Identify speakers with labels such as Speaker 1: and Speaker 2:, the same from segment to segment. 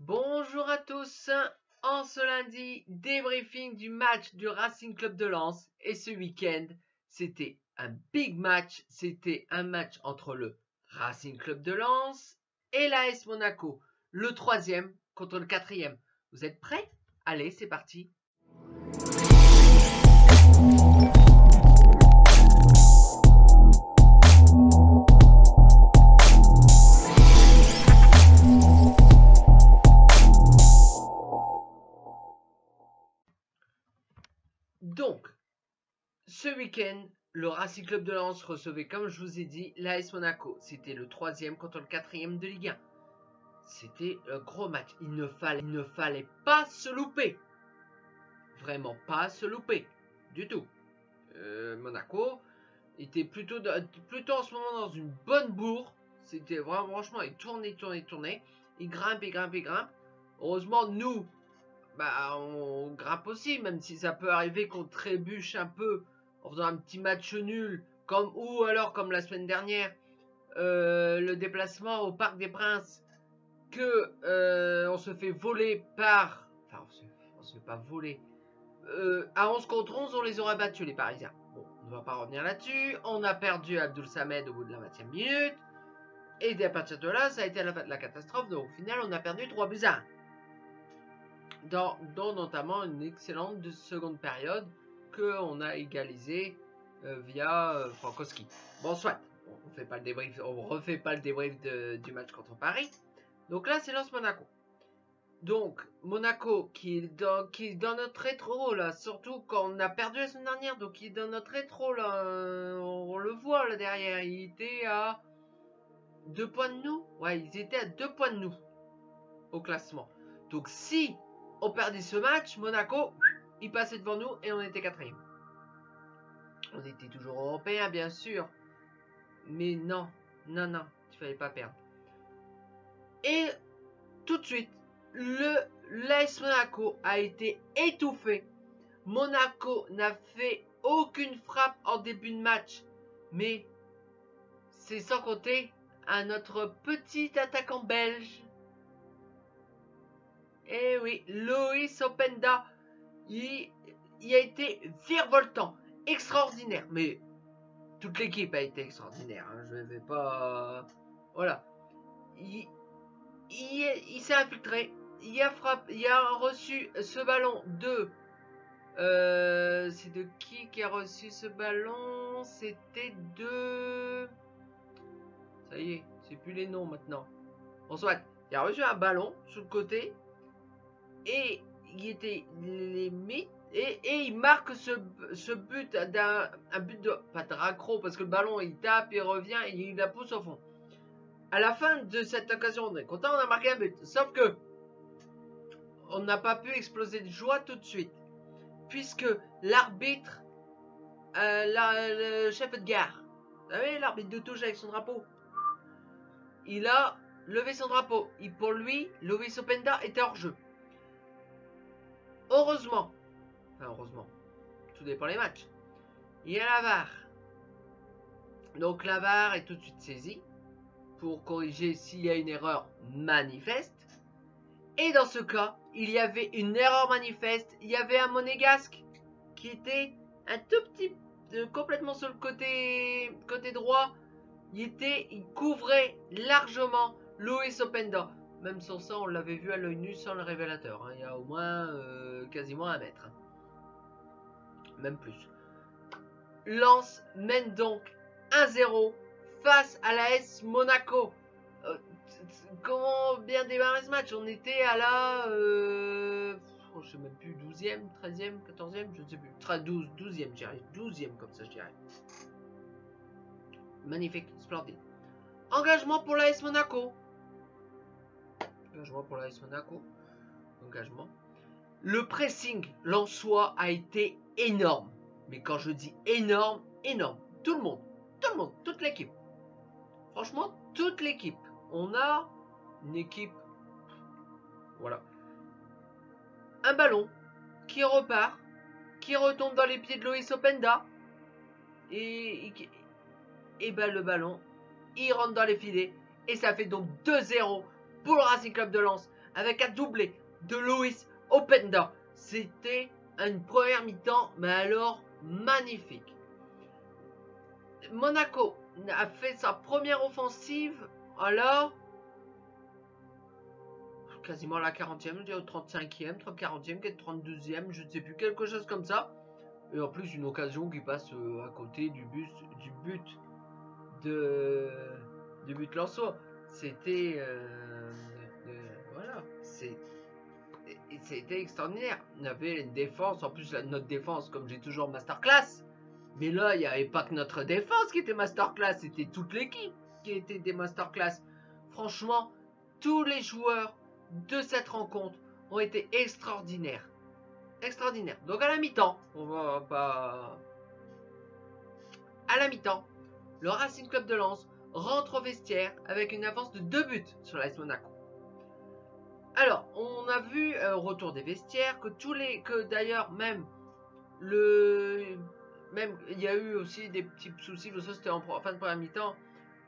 Speaker 1: Bonjour à tous, en ce lundi, débriefing du match du Racing Club de Lens. Et ce week-end, c'était un big match, c'était un match entre le Racing Club de Lens et l'AS Monaco, le troisième contre le quatrième. Vous êtes prêts? Allez, c'est parti. Donc, ce week-end, le Racing Club de Lens recevait, comme je vous ai dit, l'AS Monaco. C'était le troisième contre le quatrième de Ligue 1. C'était un gros match. Il ne fallait pas se louper. Vraiment pas se louper. Du tout. Monaco était plutôt en ce moment dans une bonne bourre. C'était vraiment, franchement, il tournait. Il grimpe. Heureusement, nous, on grimpe aussi, même si ça peut arriver qu'on trébuche un peu en faisant un petit match nul, ou alors comme la semaine dernière, le déplacement au Parc des Princes, que on se fait voler par... Enfin, on se fait pas voler. À 11 contre 11, on les aurait battus, les Parisiens. Bon, on ne va pas revenir là-dessus. On a perdu Abdoul Samed au bout de la 20e minute. Et à partir de là, ça a été la catastrophe. Donc, au final, on a perdu 3-1. Dans notamment une excellente seconde période qu'on a égalisé via Frankowski. Bon, soit, on refait pas le débrief du match contre Paris. Donc là, c'est Lens Monaco. Donc, Monaco qui est dans notre rétro, là, surtout quand on a perdu la semaine dernière, donc il est dans notre rétro, là, on le voit là derrière, il était à 2 points de nous. Ouais, ils étaient à 2 points de nous au classement. Donc si on perdait ce match, Monaco, il passait devant nous et on était quatrième. On était toujours européen, bien sûr. Mais non, il fallait pas perdre. Et tout de suite, l'AS Monaco a été étouffé. Monaco n'a fait aucune frappe en début de match. Mais c'est sans compter à notre petit attaquant belge. Eh oui, Loïs Openda, il a été virevoltant, extraordinaire. Mais toute l'équipe a été extraordinaire. Hein, je ne vais pas... Voilà. Il s'est infiltré. Il a reçu ce ballon de... c'est de qui a reçu ce ballon? C'était de... Ça y est, c'est plus les noms maintenant. Bon, soit, il a reçu un ballon sur le côté. Et il était limite. Et il marque ce but un but de... Pas de raccro, parce que le ballon, il tape, il revient, et il la pousse au fond. À la fin de cette occasion, on est content, on a marqué un but. Sauf que on n'a pas pu exploser de joie tout de suite. Puisque l'arbitre, le chef de gare, vous savez, l'arbitre de touche avec son drapeau, il a levé son drapeau. Et pour lui, Loïs Openda était hors jeu. Heureusement, tout dépend des matchs, il y a la VAR. Donc la VAR est tout de suite saisie pour corriger s'il y a une erreur manifeste. Et dans ce cas, il y avait une erreur manifeste. Il y avait un monégasque qui était un tout petit complètement sur le côté droit. Il couvrait largement Loïs Openda. Même sans ça, on l'avait vu à l'œil nu sans le révélateur. Hein. Il y a au moins quasiment 1 mètre. Hein. Même plus. Lens mène donc 1-0 face à l'AS Monaco. Comment bien démarrer ce match? On était à la... je sais même plus, 12e, 13e, 14e, je ne sais plus. 12e, je dirais. 12e comme ça, je dirais. Magnifique, splendide. Engagement pour l'AS Monaco. Engagement. Le pressing lensois a été énorme. Mais quand je dis énorme, énorme. Tout le monde, toute l'équipe. Franchement, toute l'équipe. On a une équipe. Voilà. Un ballon qui repart, qui retombe dans les pieds de Loïs Openda. Et le ballon, il rentre dans les filets. Et ça fait donc 2-0 pour le Racing Club de Lens. avec un doublé de Loïs Openda. C'était une première mi-temps, mais alors magnifique. Monaco a fait sa première offensive, alors quasiment à la 40e, je dirais au 35e, 40e, 32e, je ne sais plus, quelque chose comme ça. Et en plus, une occasion qui passe à côté du but Lensois. C'était voilà, c'était extraordinaire. On avait une défense, en plus notre défense, comme j'ai toujours masterclass. Mais là, il n'y avait pas que notre défense qui était masterclass, c'était toute l'équipe qui était des masterclass. Franchement, tous les joueurs de cette rencontre ont été extraordinaires. Extraordinaires. Donc à la mi-temps, on va pas... À la mi-temps, le Racing Club de Lens rentre au vestiaire avec une avance de 2 buts sur l'AS Monaco. Alors, on a vu au retour des vestiaires que d'ailleurs même il y a eu aussi des petits soucis, ça c'était en fin de première mi-temps.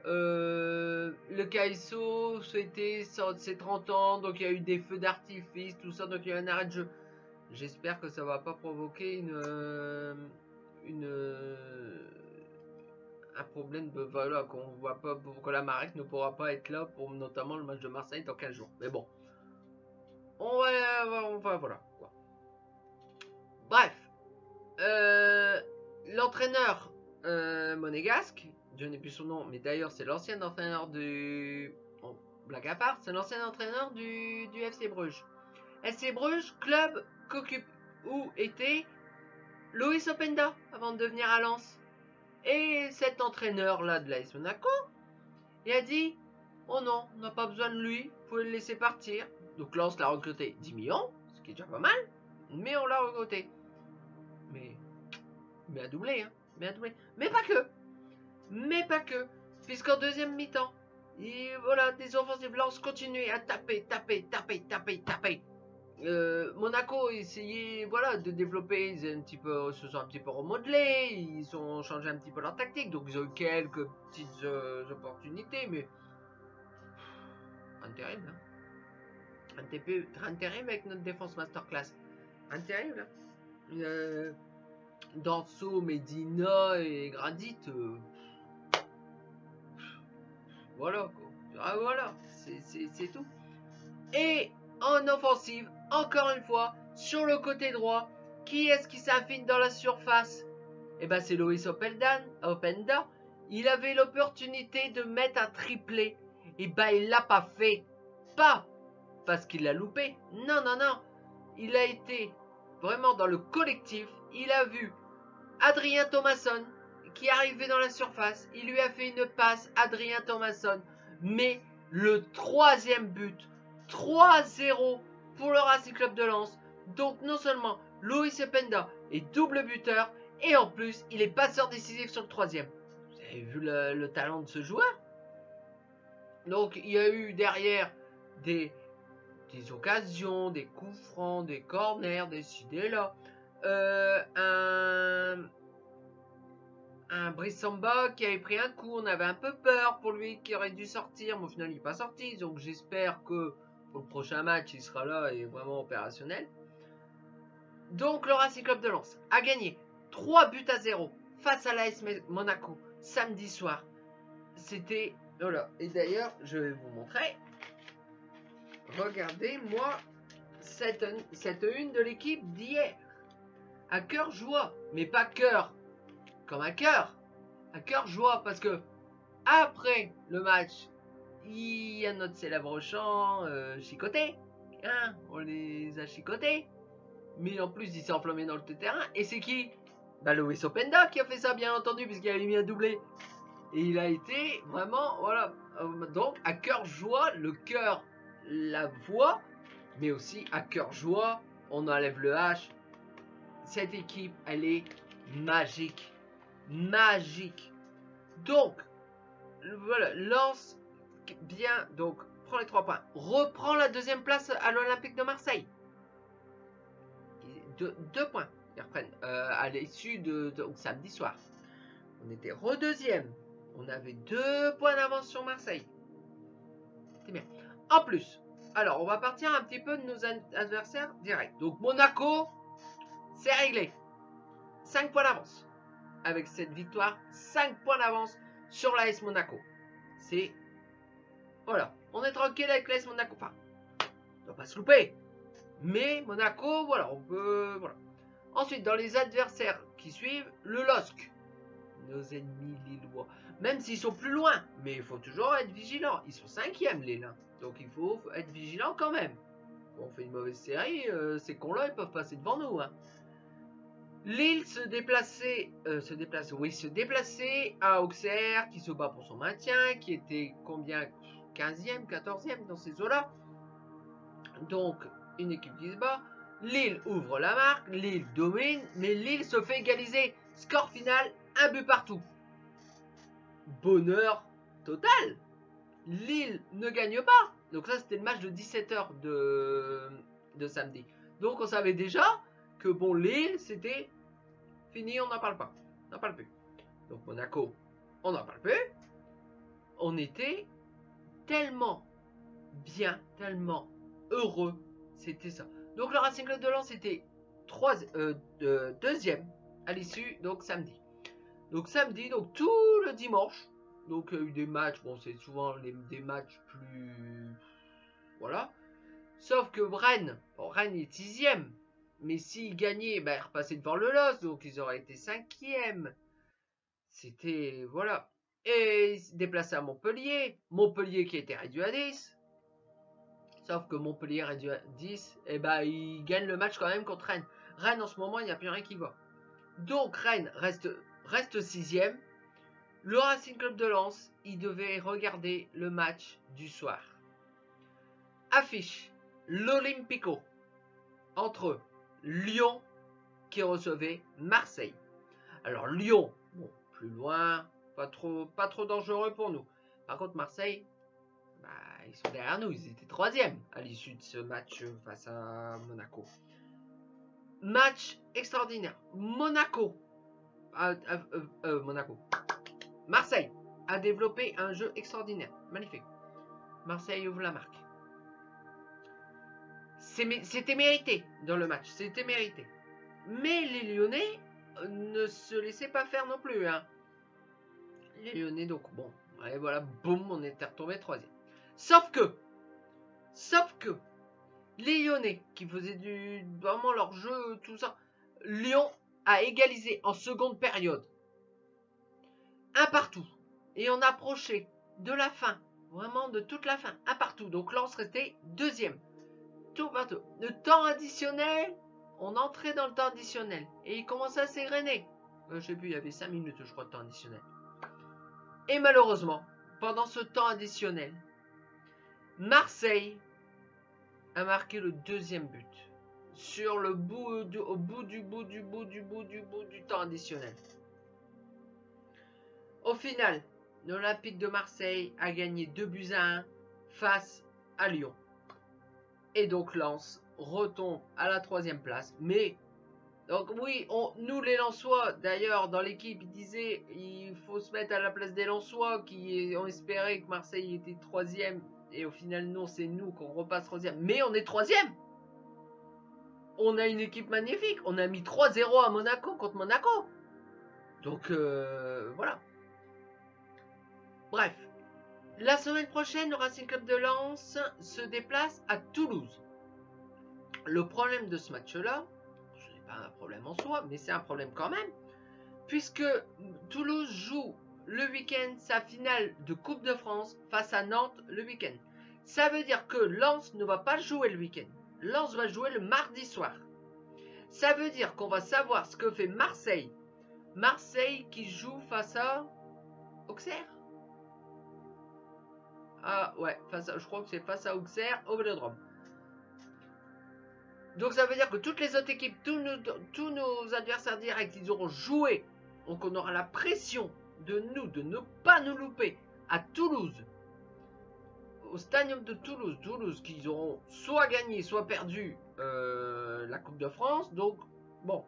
Speaker 1: Le KSO c'était ses 30 ans, donc il y a eu des feux d'artifice, tout ça, donc il y a eu un arrêt de jeu. J'espère que ça va pas provoquer un problème de voilà, qu'on voit pas, que la Marek ne pourra pas être là pour notamment le match de Marseille dans 15 jours. Mais bon, on va voilà quoi. Bref, l'entraîneur monégasque, je n'ai plus son nom, mais d'ailleurs c'est l'ancien entraîneur du... Bon, blague à part, c'est l'ancien entraîneur du FC Bruges. FC Bruges, club où était Loïs Openda avant de devenir à Lens. Et cet entraîneur-là de l'AS Monaco, il a dit « Oh non, on n'a pas besoin de lui, vous pouvez le laisser partir. » Donc Lens l'a recruté 10 millions, ce qui est déjà pas mal, mais on l'a recruté. Mais à doubler, hein. Mais pas que. Puisqu'en deuxième mi-temps, voilà, des offensives Lens continuaient à taper. Monaco essayait voilà, de développer, ils se sont un petit peu remodelés, ils ont changé un petit peu leur tactique, donc ils ont eu quelques petites opportunités, mais terrible, hein. Terrible avec notre défense masterclass. Terrible, hein. Danso, Medina et Gradit, voilà quoi. Ah, voilà, c'est tout. Et en offensive, encore une fois, sur le côté droit, qui est-ce qui s'affine dans la surface? Eh ben c'est Loïs Openda. Il avait l'opportunité de mettre un triplé. Et ben il l'a pas fait. Pas parce qu'il l'a loupé. Non. Il a été vraiment dans le collectif. Il a vu Adrien Thomasson qui arrivait dans la surface. Il lui a fait une passe, Adrien Thomasson. Mais le troisième but, 3-0 pour le Racing Club de Lens. Donc non seulement Loïs Openda est double buteur, et en plus il est passeur décisif sur le troisième. Vous avez vu le talent de ce joueur? Donc il y a eu derrière des occasions, des coups francs, des corners, des idées là. Un Brissamba qui avait pris un coup, on avait un peu peur pour lui qui aurait dû sortir, mais au final il n'est pas sorti, donc j'espère que pour le prochain match il sera là et vraiment opérationnel. Donc le Racing Club de Lens a gagné 3-0 face à l'AS Monaco samedi soir. C'était... Voilà, et d'ailleurs je vais vous montrer. Regardez moi cette une de l'équipe d'hier. À cœur joie, mais pas cœur comme un cœur, à cœur joie, parce que après le match, il y a notre célèbre chant chicoté, hein, on les a chicotés, mais en plus il s'est enflammé dans le terrain, et c'est qui? Bah Loïs Openda qui a fait ça, bien entendu, puisqu'il avait mis un doublé, et il a été vraiment, voilà, donc à cœur joie, le cœur, la voix, mais aussi à cœur joie, on enlève le H, cette équipe, elle est magique. Donc, voilà, Lens bien, donc prend les 3 points, reprend la deuxième place à l'Olympique de Marseille. 2 points, ils reprennent à l'issue de samedi soir. On était redeuxième, on avait 2 points d'avance sur Marseille. C'est bien. En plus, Alors, on va partir un petit peu de nos adversaires directs. Donc, Monaco, c'est réglé. 5 points d'avance. Avec cette victoire, 5 points d'avance sur l'AS Monaco. C'est... Voilà. On est tranquille avec l'AS Monaco. Enfin, on ne doit pas se louper. Mais Monaco, voilà, on peut... Voilà. Ensuite, dans les adversaires qui suivent, le LOSC. Nos ennemis lillois. Même s'ils sont plus loin. Mais il faut toujours être vigilant. Ils sont 5e, les Lins. Donc il faut être vigilant quand même. On fait une mauvaise série, ces cons-là, ils peuvent passer devant nous. Hein. Lille se déplaçait à Auxerre, qui se bat pour son maintien, qui était combien 15e, 14e dans ces eaux-là. Donc, une équipe qui se bat. Lille ouvre la marque, Lille domine, mais Lille se fait égaliser. Score final, 1 but partout. Bonheur total. Lille ne gagne pas. Donc ça, c'était le match de 17h de samedi. Donc on savait déjà que bon, Lille, c'était fini, on n'en parle pas. On n'en parle plus. Donc Monaco, on n'en parle plus. On était tellement bien, tellement heureux. C'était ça. Donc le Racing Club de Lens était deuxième à l'issue, donc samedi. Donc samedi, donc tout le dimanche. Donc il y a eu des matchs, bon c'est souvent des matchs plus... Voilà. Sauf que Rennes, bon, Rennes est 6e. Mais s'ils gagnaient, ben, ils repassaient devant le LOSC, donc ils auraient été 5e. C'était... Voilà. Et ils se déplaçaient à Montpellier. Montpellier qui était réduit à 10. Sauf que Montpellier réduit à 10, et ben ils gagnent le match quand même contre Rennes. Rennes en ce moment, il n'y a plus rien qui va. Donc Rennes reste 6e. Le Racing Club de Lens, il devait regarder le match du soir. Affiche l'Olympico entre Lyon qui recevait Marseille. Alors Lyon, bon, plus loin, pas trop dangereux pour nous. Par contre Marseille, bah, ils sont derrière nous, ils étaient 3e à l'issue de ce match face à Monaco. Match extraordinaire. Monaco. Marseille a développé un jeu extraordinaire. Magnifique. Marseille ouvre la marque. C'était mérité dans le match. C'était mérité. Mais les Lyonnais ne se laissaient pas faire non plus. Hein. Les Lyonnais, donc bon. Et voilà, boum, on était retombé 3e. Sauf que, les Lyonnais qui faisaient vraiment leur jeu, tout ça, Lyon a égalisé en seconde période. 1 partout. Et on approchait de la fin. Vraiment de toute la fin. 1 partout. Donc Lens restait 2e. Tout partout. Le temps additionnel, on entrait dans le temps additionnel. Et il commençait à s'égrener. Je sais plus, il y avait 5 minutes, je crois, de temps additionnel. Et malheureusement, pendant ce temps additionnel, Marseille a marqué le 2e but. Sur le bout du temps additionnel. Au final, l'Olympique de Marseille a gagné 2-1 face à Lyon. Et donc Lens retombe à la 3e place. Mais, donc oui, nous les Lensois, d'ailleurs dans l'équipe, ils disaient il faut se mettre à la place des Lensois qui ont espéré que Marseille était 3e. Et au final, non, c'est nous qu'on repasse 3e. Mais on est 3e. On a une équipe magnifique. On a mis 3-0 à Monaco contre Monaco. Donc, voilà. Bref. La semaine prochaine, le Racing Club de Lens se déplace à Toulouse. Le problème de ce match-là, ce n'est pas un problème en soi, mais c'est un problème quand même, puisque Toulouse joue le week-end sa finale de Coupe de France face à Nantes le week-end. Ça veut dire que Lens ne va pas jouer le week-end. Lens va jouer le mardi soir. Ça veut dire qu'on va savoir ce que fait Marseille. Marseille qui joue face à Auxerre. Ah ouais, je crois que c'est face à Auxerre au Vélodrome. Donc ça veut dire que toutes les autres équipes, tous nos adversaires directs, ils auront joué. Donc on aura la pression de ne pas nous louper à Toulouse. Au Stadium de Toulouse. Toulouse qu'ils auront soit gagné, soit perdu la Coupe de France. Donc bon,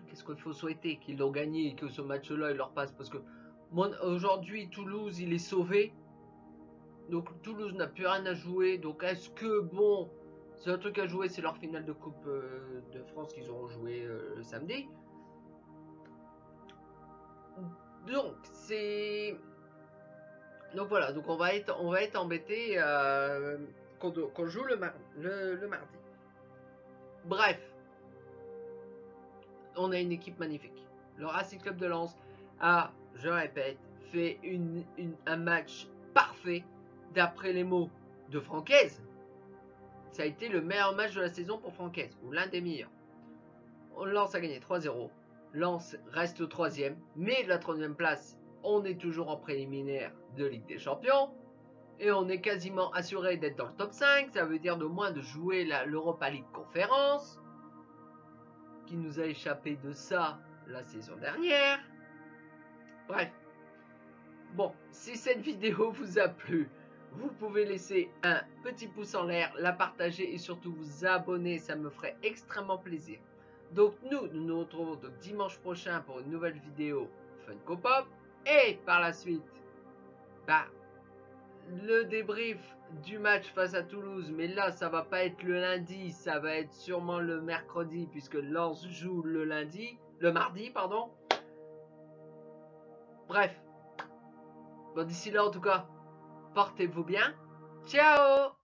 Speaker 1: qu'est-ce qu'il faut souhaiter? Qu'ils l'ont gagné et que ce match-là, il leur passe. Parce que aujourd'hui, Toulouse, il est sauvé. Donc Toulouse n'a plus rien à jouer. Donc est-ce que bon, c'est un truc à jouer, c'est leur finale de Coupe de France qu'ils auront joué le samedi. Donc c'est donc voilà, donc on va être embêté qu'on joue le mardi. Bref, on a une équipe magnifique. Le Racing Club de Lens a, je répète, fait un match parfait d'après les mots de Francaise. Ça a été le meilleur match de la saison pour Francaise, ou l'un des meilleurs. Lens a gagné 3-0. Lens reste au 3e, mais de la 3e place, on est toujours en préliminaire de Ligue des Champions. Et on est quasiment assuré d'être dans le top 5. Ça veut dire de moins de jouer l'Europa League Conférence, qui nous a échappé de ça la saison dernière. Bref. Bon, si cette vidéo vous a plu, vous pouvez laisser un petit pouce en l'air, la partager et surtout vous abonner, ça me ferait extrêmement plaisir. Donc nous nous retrouvons donc dimanche prochain pour une nouvelle vidéo Funko Pop. Et par la suite, le débrief du match face à Toulouse. Mais là, ça va pas être le lundi, ça va être sûrement le mercredi puisque Lens joue le mardi, pardon. Bref. Bon, d'ici là, en tout cas, portez-vous bien. Ciao!